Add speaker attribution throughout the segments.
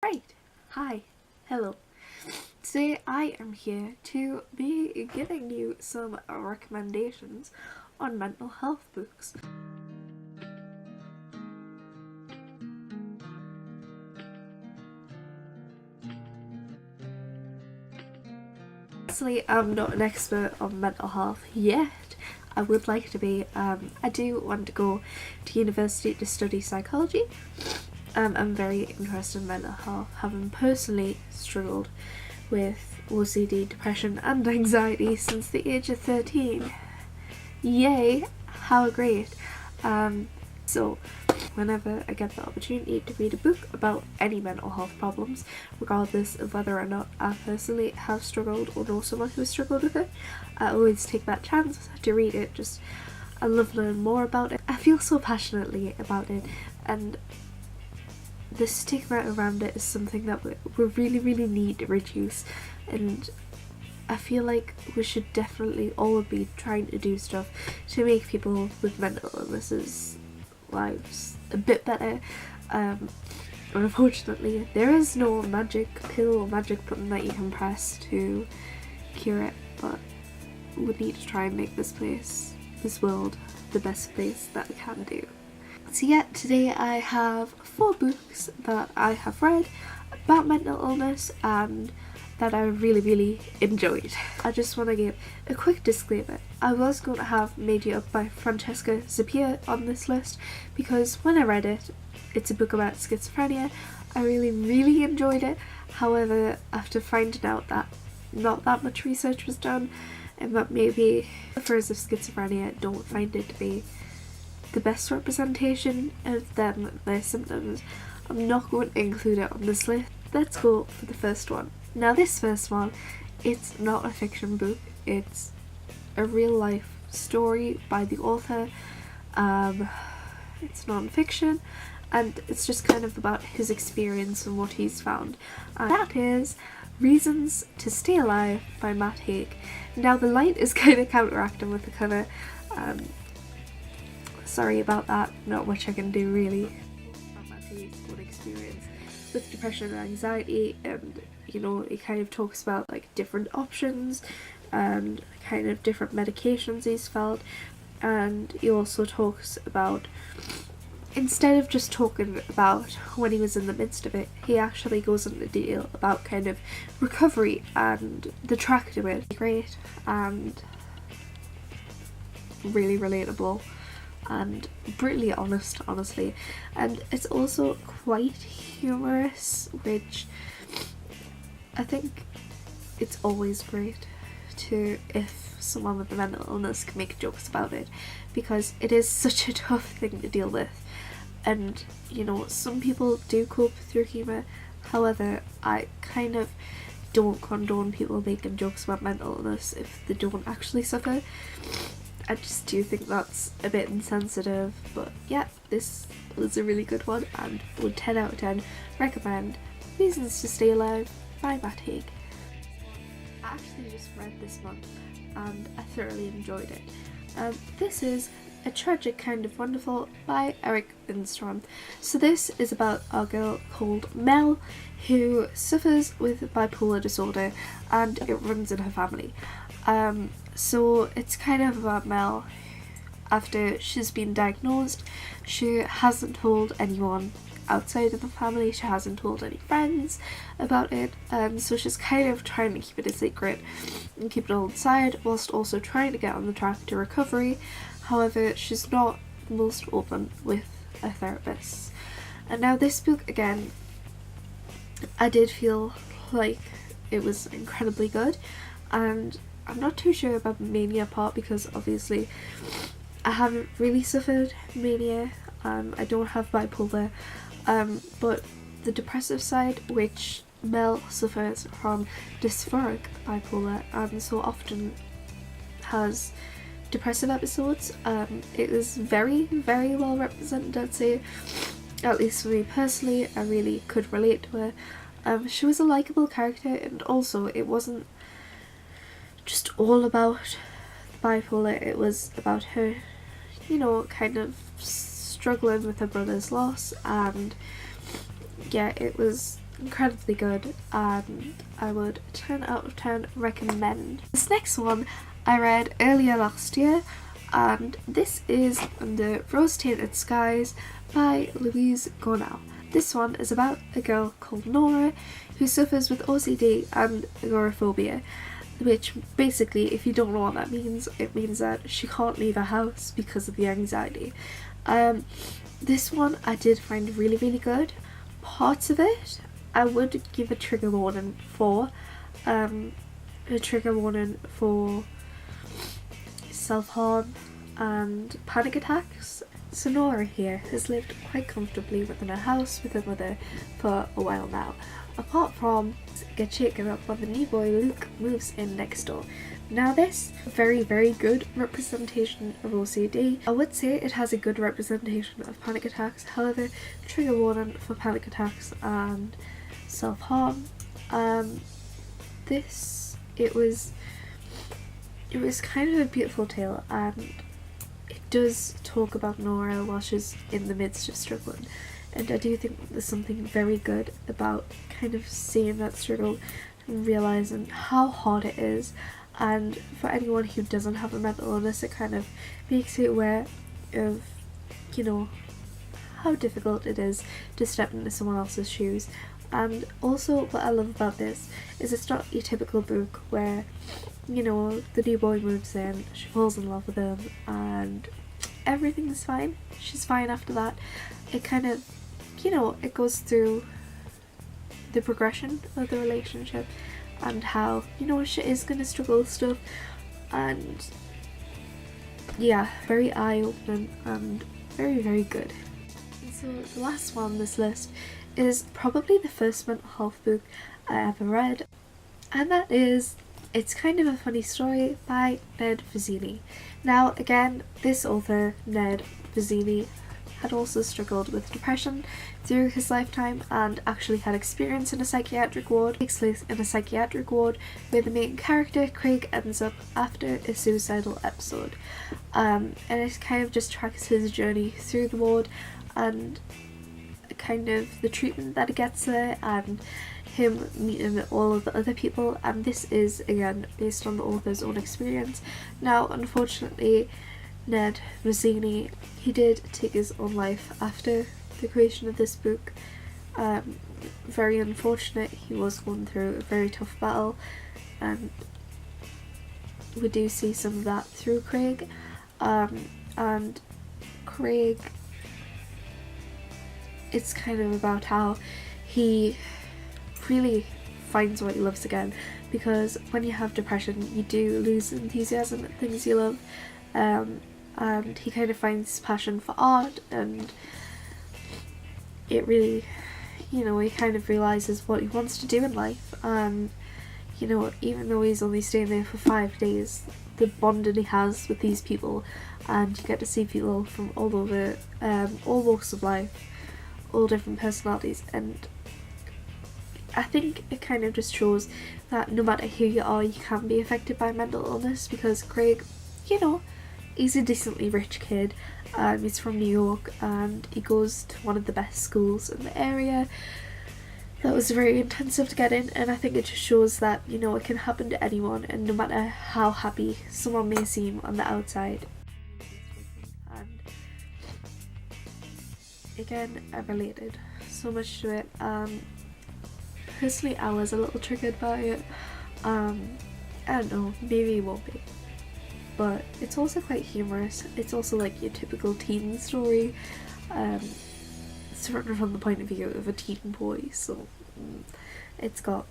Speaker 1: Right, hi, hello. Today I am here to be giving you some recommendations on mental health books. Honestly, I'm not an expert on mental health yet. I would like to be. I do want to go to university to study psychology. I'm very interested in mental health, having personally struggled with OCD, depression and anxiety since the age of 13. Yay! How great! So whenever I get the opportunity to read a book about any mental health problems, regardless of whether or not I personally have struggled or know someone who has struggled with it, I always take that chance to read it. I love learning more about it. I feel so passionately about it, and the stigma around it is something that we really need to reduce, and I feel like we should definitely all be trying to do stuff to make people with mental illnesses lives a bit better. Unfortunately, there is no magic pill or magic button that you can press to cure it, but we need to try and make this world, the best place that we can do. So yeah, today I have 4 books that I have read about mental illness and that I really enjoyed. I just want to give a quick disclaimer. I was going to have Made You Up by Francesca Zappia on this list because when I read it, it's a book about schizophrenia. I really enjoyed it. However, after finding out that not that much research was done and that maybe sufferers of schizophrenia don't find it to be the best representation of them and their symptoms, I'm not going to include it on this list. Let's go for the first one. Now this first one, it's not a fiction book, it's a real life story by the author. It's non-fiction and it's just kind of about his experience and what he's found. And that is Reasons to Stay Alive by Matt Haig. Now the light is kind of counteracting with the cover. Sorry about that, not much I can do really. Matt Haig's own experience with depression and anxiety, and you know, he kind of talks about like different options and kind of different medications he's felt, and he also talks about, instead of just talking about when he was in the midst of it, he actually goes into detail about kind of recovery and the track to it. Great and really relatable and brutally honest, honestly, and it's also quite humorous, which I think it's always great to, if someone with a mental illness can make jokes about it, because it is such a tough thing to deal with, and you know, some people do cope through humour. However, I kind of don't condone people making jokes about mental illness if they don't actually suffer. I just do think that's a bit insensitive, but yeah, this was a really good one and would 10 out of 10 recommend Reasons to Stay Alive by Matt Haig. I actually just read this month and I thoroughly enjoyed it. This is A Tragic Kind of Wonderful by Eric Lindstrom. So this is about a girl called Mel who suffers with bipolar disorder and it runs in her family. So it's kind of about Mel. After she's been diagnosed, she hasn't told anyone outside of the family, she hasn't told any friends about it, so she's kind of trying to keep it a secret and keep it all inside whilst also trying to get on the track to recovery. However, she's not the most open with a therapist. And now this book, again, I did feel like it was incredibly good, and I'm not too sure about the mania part because obviously I haven't really suffered mania. I don't have bipolar, but the depressive side, which Mel suffers from dysphoric bipolar and so often has depressive episodes, it is very well represented, I'd say. At least for me personally, I really could relate to her. She was a likeable character, and also it wasn't just all about the bipolar, it was about her, you know, kind of struggling with her brother's loss, and yeah, it was incredibly good, and I would 10 out of 10 recommend. This next one I read earlier last year, and this is The Frosty Rat Skies by Louise Gornell. This one is about a girl called Nora who suffers with OCD and agoraphobia, which basically, if you don't know what that means, it means that she can't leave her house because of the anxiety. This one I did find really, really good. Parts of it I would give a trigger warning for. A trigger warning for self-harm and panic attacks. So Nora here has lived quite comfortably within her house with her mother for a while now, apart from get shaken up when the new boy Luke moves in next door. Now this, very, very good representation of OCD. I would say it has a good representation of panic attacks, however, trigger warning for panic attacks and self-harm. It was kind of a beautiful tale, and it does talk about Nora while she's in the midst of struggling, and I do think there's something very good about kind of seeing that struggle and realising how hard it is. And for anyone who doesn't have a mental illness, it kind of makes you aware of, you know, how difficult it is to step into someone else's shoes. And also what I love about this is it's not your typical book where, you know, the new boy moves in, she falls in love with him and everything's fine. She's fine after that. It kind of, you know, it goes through the progression of the relationship and how, you know, she is going to struggle with stuff, and yeah, very eye-opening and very, very good. And so the last one on this list is probably the first mental health book I ever read, and that is It's Kind of a Funny Story by Ned Vizzini. Now again, this author, Ned Vizzini, had also struggled with depression through his lifetime and actually had experience in a psychiatric ward. It takes place in a psychiatric ward where the main character, Craig, ends up after a suicidal episode. And it kind of just tracks his journey through the ward and kind of the treatment that he gets there and him meeting all of the other people, and this is again based on the author's own experience. Now unfortunately, Ned Vizzini, he did take his own life after the creation of this book. Very unfortunate. He was going through a very tough battle, and we do see some of that through Craig. And Craig, it's kind of about how he really finds what he loves again, because when you have depression you do lose enthusiasm at things you love. And he kind of finds his passion for art, and it really, you know, he kind of realises what he wants to do in life. And, you know, even though he's only staying there for 5 days, the bonding he has with these people, and you get to see people from all over, all walks of life, all different personalities, and I think it kind of just shows that no matter who you are, you can be affected by mental illness, because Craig, you know, he's a decently rich kid. He's from New York and he goes to one of the best schools in the area. That was very intensive to get in, and I think it just shows that, you know, it can happen to anyone, and no matter how happy someone may seem on the outside. And again, I related so much to it. Personally, I was a little triggered by it. I don't know, maybe it won't be. But it's also quite humorous. It's also like your typical teen story. It's written from the point of view of a teen boy, so it's got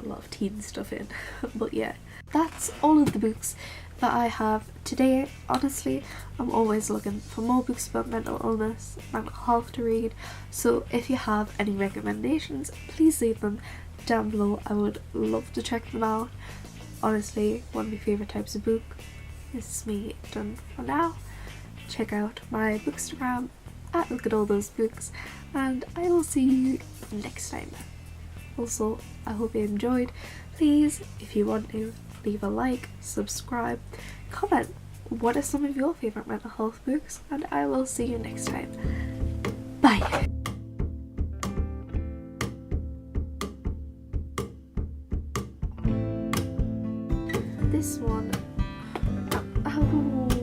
Speaker 1: a lot of teen stuff in. But yeah, that's all of the books that I have today. Honestly, I'm always looking for more books about mental illness, mental health to read, so if you have any recommendations, please leave them down below. I would love to check them out. Honestly, one of my favourite types of book. This is me done for now. Check out my bookstagram at Look at All Those Books, and I will see you next time. Also, I hope you enjoyed. Please, if you want to, leave a like, subscribe, comment what are some of your favourite mental health books, and I will see you next time. Bye! this one. Oh,